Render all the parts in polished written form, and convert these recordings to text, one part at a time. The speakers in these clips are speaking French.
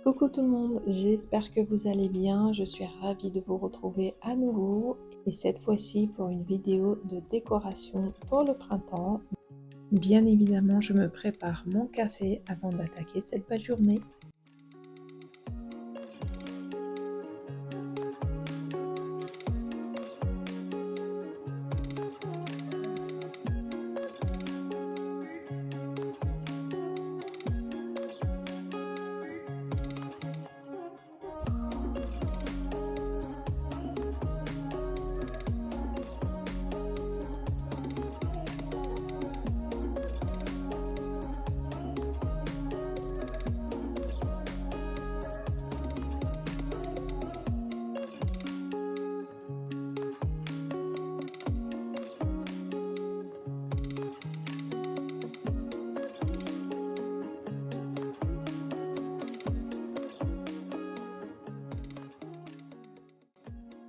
Coucou tout le monde, j'espère que vous allez bien. Je suis ravie de vous retrouver à nouveau et cette fois-ci pour une vidéo de décoration pour le printemps. Bien évidemment, je me prépare mon café avant d'attaquer cette belle journée.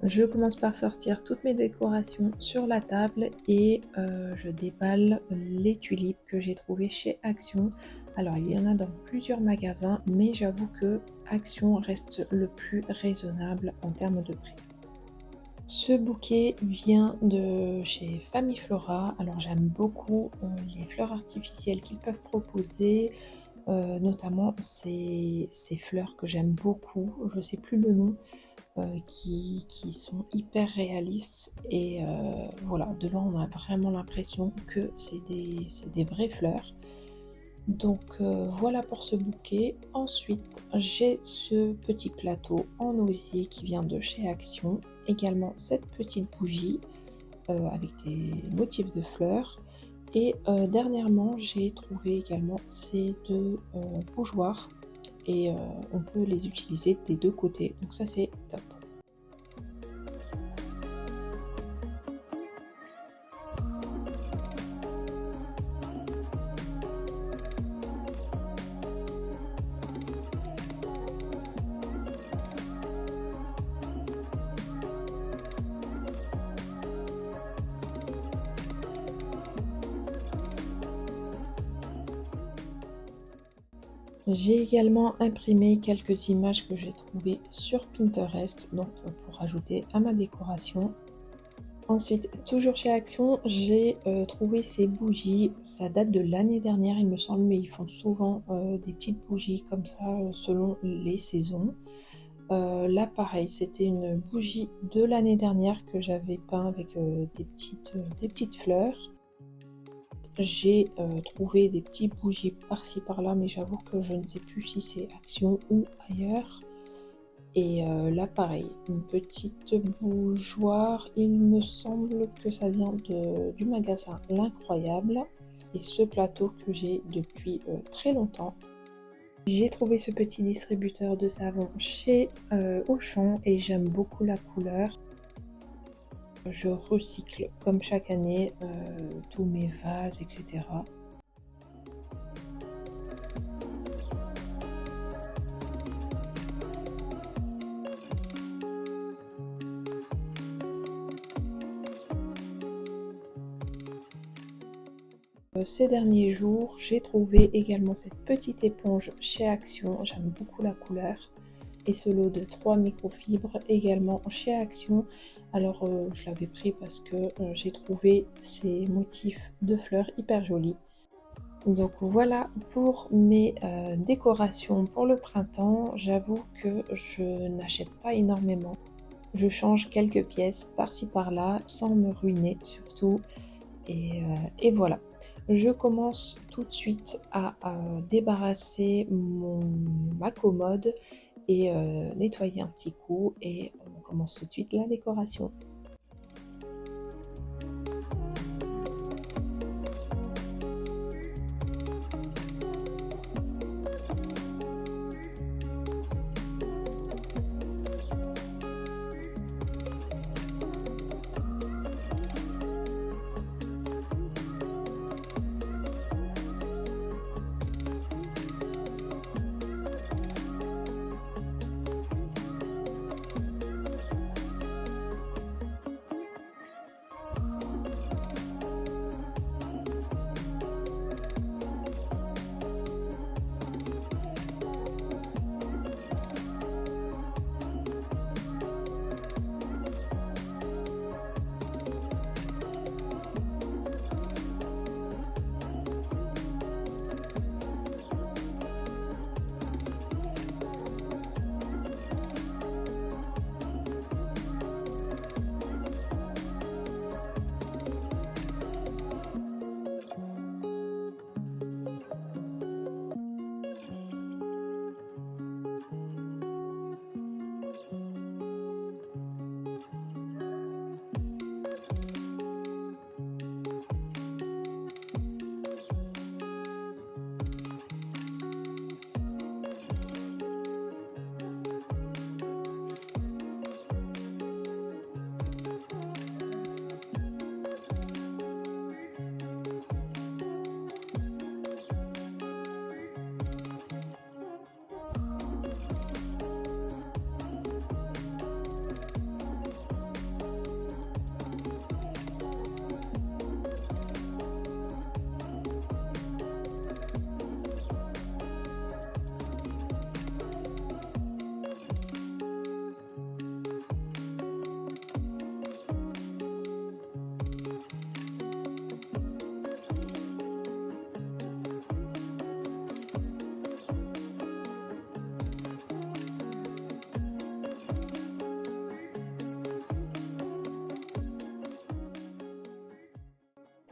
Je commence par sortir toutes mes décorations sur la table et je déballe les tulipes que j'ai trouvées chez Action. Alors il y en a dans plusieurs magasins, mais j'avoue que Action reste le plus raisonnable en termes de prix. Ce bouquet vient de chez Famille Flora. Alors j'aime beaucoup les fleurs artificielles qu'ils peuvent proposer, notamment ces fleurs que j'aime beaucoup, je sais plus le nom, qui sont hyper réalistes et voilà, de là on a vraiment l'impression que c'est des vraies fleurs. Donc voilà pour ce bouquet. Ensuite j'ai ce petit plateau en osier qui vient de chez Action. Également cette petite bougie avec des motifs de fleurs. Et dernièrement j'ai trouvé également ces deux bougeoirs et on peut les utiliser des deux côtés. Donc ça c'est top. J'ai également imprimé quelques images que j'ai trouvées sur Pinterest, donc pour ajouter à ma décoration. Ensuite, toujours chez Action, j'ai trouvé ces bougies. Ça date de l'année dernière, il me semble, mais ils font souvent des petites bougies comme ça selon les saisons. Là, pareil, c'était une bougie de l'année dernière que j'avais peint avec des petites fleurs. J'ai trouvé des petites bougies par-ci par-là, mais j'avoue que je ne sais plus si c'est Action ou ailleurs. Et là pareil, une petite bougeoire, il me semble que ça vient du magasin L'Incroyable. Et ce plateau que j'ai depuis très longtemps. J'ai trouvé ce petit distributeur de savon chez Auchan et j'aime beaucoup la couleur. Je recycle comme chaque année tous mes vases, etc. Ces derniers jours, j'ai trouvé également cette petite éponge chez Action. J'aime beaucoup la couleur. Et ce lot de 3 microfibres également chez Action. Alors je l'avais pris parce que j'ai trouvé ces motifs de fleurs hyper jolis. Donc voilà pour mes décorations pour le printemps. J'avoue que je n'achète pas énormément. Je change quelques pièces par-ci par-là sans me ruiner surtout. Et voilà. Je commence tout de suite à débarrasser ma commode et nettoyer un petit coup et on commence tout de suite la décoration.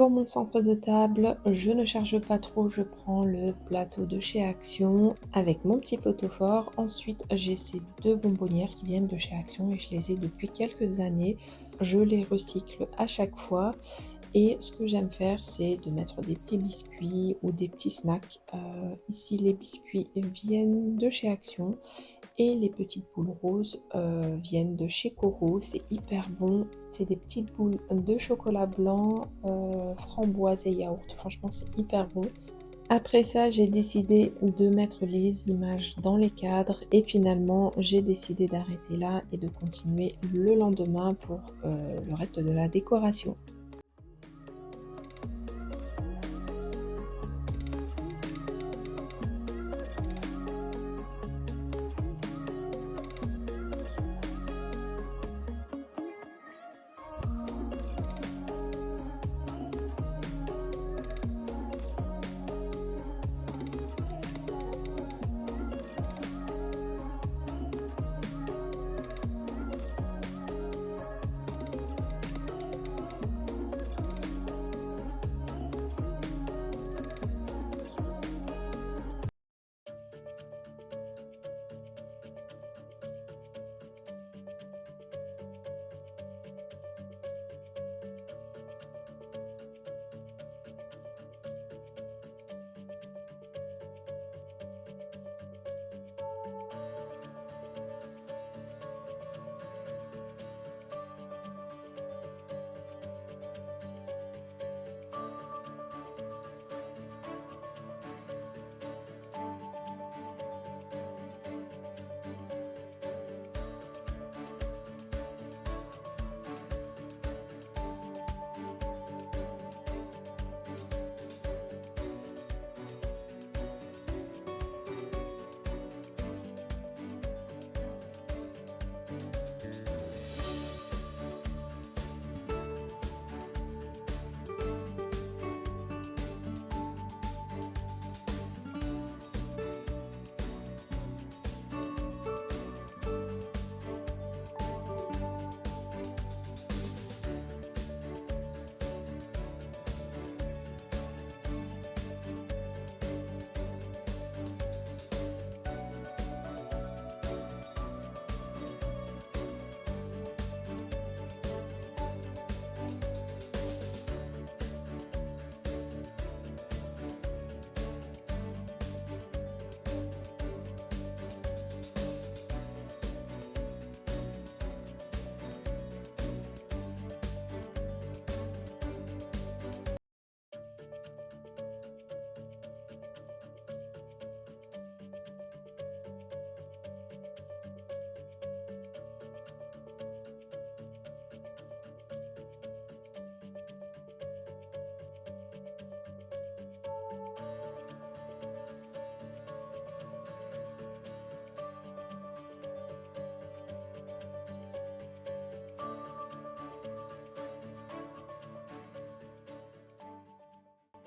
Pour mon centre de table, je ne charge pas trop, je prends le plateau de chez Action avec mon petit pot-au-fort. Ensuite, j'ai ces 2 bonbonnières qui viennent de chez Action et je les ai depuis quelques années. Je les recycle à chaque fois et ce que j'aime faire, c'est de mettre des petits biscuits ou des petits snacks. Ici, les biscuits viennent de chez Action et les petites boules roses viennent de chez Coro, c'est hyper bon. C'est des petites boules de chocolat blanc, framboise et yaourt. Franchement, c'est hyper bon. Après ça, j'ai décidé de mettre les images dans les cadres et finalement, j'ai décidé d'arrêter là et de continuer le lendemain pour le reste de la décoration.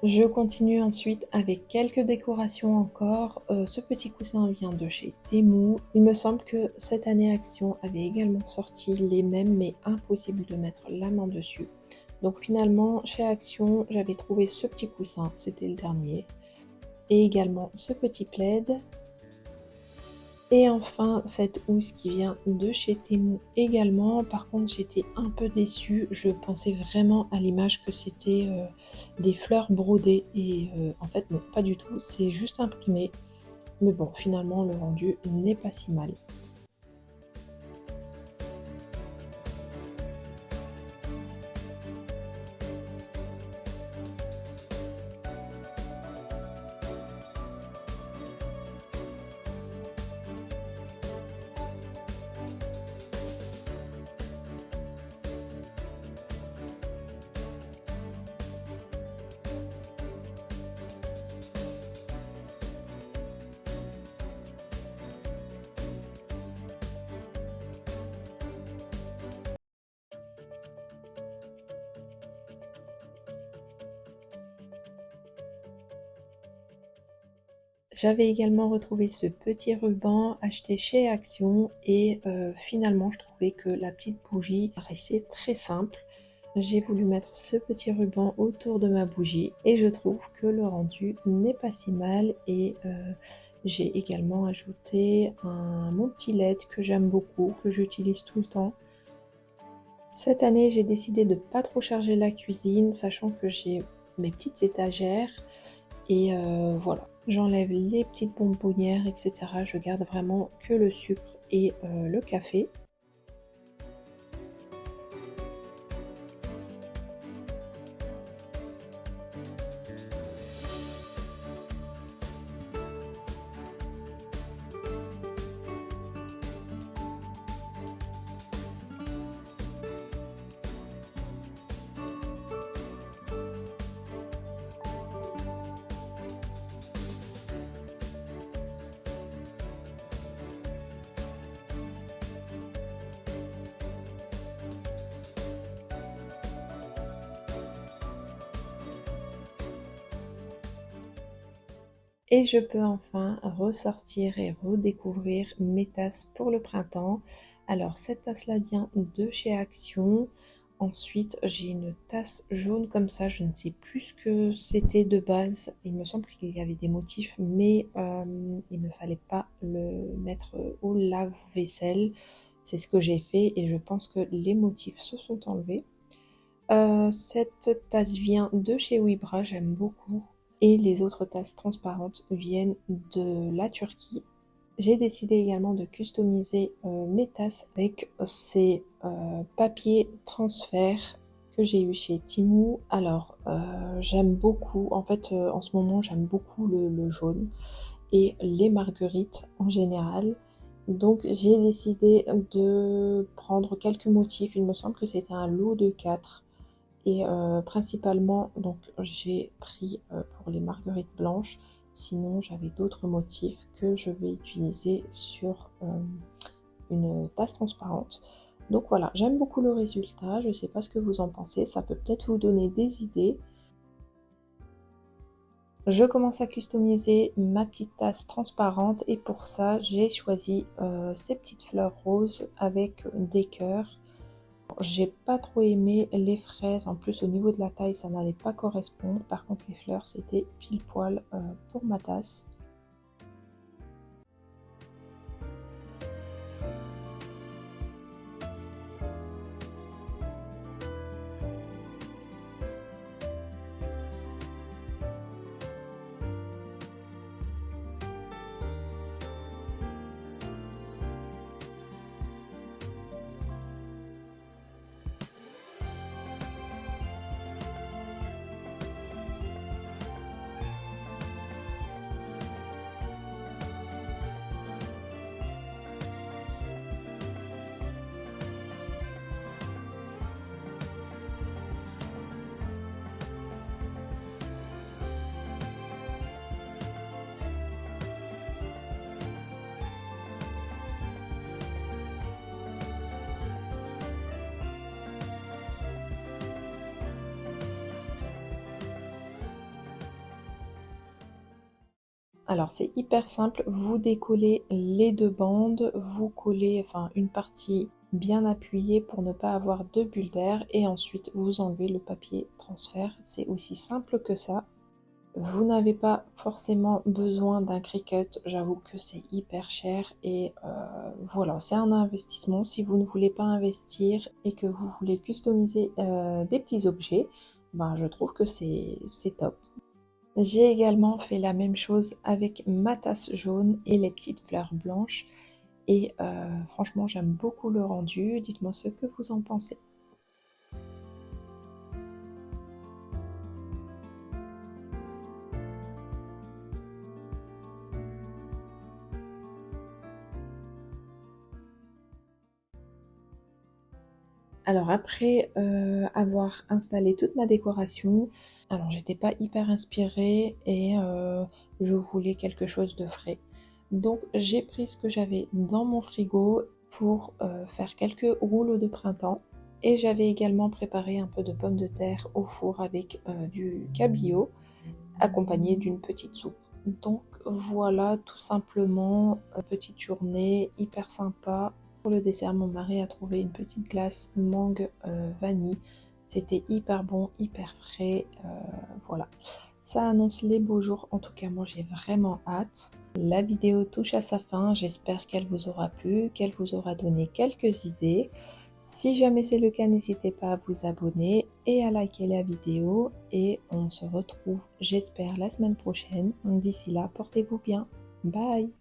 Je continue ensuite avec quelques décorations encore. Ce petit coussin vient de chez Temu. Il me semble que cette année Action avait également sorti les mêmes, mais impossible de mettre la main dessus. Donc finalement, chez Action, j'avais trouvé ce petit coussin, c'était le dernier. Et également ce petit plaid. Et enfin, cette housse qui vient de chez Temu également. Par contre, j'étais un peu déçue. Je pensais vraiment à l'image que c'était des fleurs brodées. Et en fait, non, pas du tout. C'est juste imprimé. Mais bon, finalement, le rendu n'est pas si mal. J'avais également retrouvé ce petit ruban acheté chez Action et finalement je trouvais que la petite bougie paraissait très simple. j'ai voulu mettre ce petit ruban autour de ma bougie et je trouve que le rendu n'est pas si mal. Et j'ai également ajouté mon petit LED que j'aime beaucoup, que j'utilise tout le temps. Cette année, j'ai décidé de pas trop charger la cuisine, sachant que j'ai mes petites étagères. Et voilà, j'enlève les petites bonbonnières, etc. Je garde vraiment que le sucre et le café. Et je peux enfin ressortir et redécouvrir mes tasses pour le printemps. Alors cette tasse-là vient de chez Action. Ensuite, j'ai une tasse jaune comme ça, je ne sais plus ce que c'était de base. Il me semble qu'il y avait des motifs, mais il ne fallait pas le mettre au lave-vaisselle. C'est ce que j'ai fait et je pense que les motifs se sont enlevés. Cette tasse vient de chez Wibra, j'aime beaucoup. Et les autres tasses transparentes viennent de la Turquie. J'ai décidé également de customiser mes tasses avec ces papiers transfert que j'ai eu chez Temu. Alors, j'aime beaucoup, en fait, en ce moment, j'aime beaucoup le jaune et les marguerites en général. Donc, j'ai décidé de prendre quelques motifs. Il me semble que c'était un lot de 4. Et principalement, donc j'ai pris pour les marguerites blanches. Sinon, j'avais d'autres motifs que je vais utiliser sur une tasse transparente. Donc voilà, j'aime beaucoup le résultat. Je ne sais pas ce que vous en pensez. Ça peut peut-être vous donner des idées. Je commence à customiser ma petite tasse transparente et pour ça, j'ai choisi ces petites fleurs roses avec des cœurs. J'ai pas trop aimé les fraises, en plus au niveau de la taille ça n'allait pas correspondre, par contre les fleurs c'était pile poil pour ma tasse. Alors c'est hyper simple, vous décollez les deux bandes, vous collez enfin une partie bien appuyée pour ne pas avoir de bulles d'air et ensuite vous enlevez le papier transfert. C'est aussi simple que ça. Vous n'avez pas forcément besoin d'un Cricut, j'avoue que c'est hyper cher et voilà, c'est un investissement. Si vous ne voulez pas investir et que vous voulez customiser des petits objets, ben, je trouve que c'est top. J'ai également fait la même chose avec ma tasse jaune et les petites fleurs blanches et franchement j'aime beaucoup le rendu, dites-moi ce que vous en pensez. Alors après avoir installé toute ma décoration, alors j'étais pas hyper inspirée et je voulais quelque chose de frais. Donc j'ai pris ce que j'avais dans mon frigo pour faire quelques rouleaux de printemps. Et j'avais également préparé un peu de pommes de terre au four avec du cabillaud accompagné d'une petite soupe. Donc voilà tout simplement, petite journée hyper sympa. Pour le dessert, mon mari a trouvé une petite glace mangue vanille. C'était hyper bon, hyper frais. Voilà. Ça annonce les beaux jours. En tout cas, moi, j'ai vraiment hâte. La vidéo touche à sa fin. J'espère qu'elle vous aura plu, qu'elle vous aura donné quelques idées. Si jamais c'est le cas, n'hésitez pas à vous abonner et à liker la vidéo. Et on se retrouve, j'espère, la semaine prochaine. D'ici là, portez-vous bien. Bye!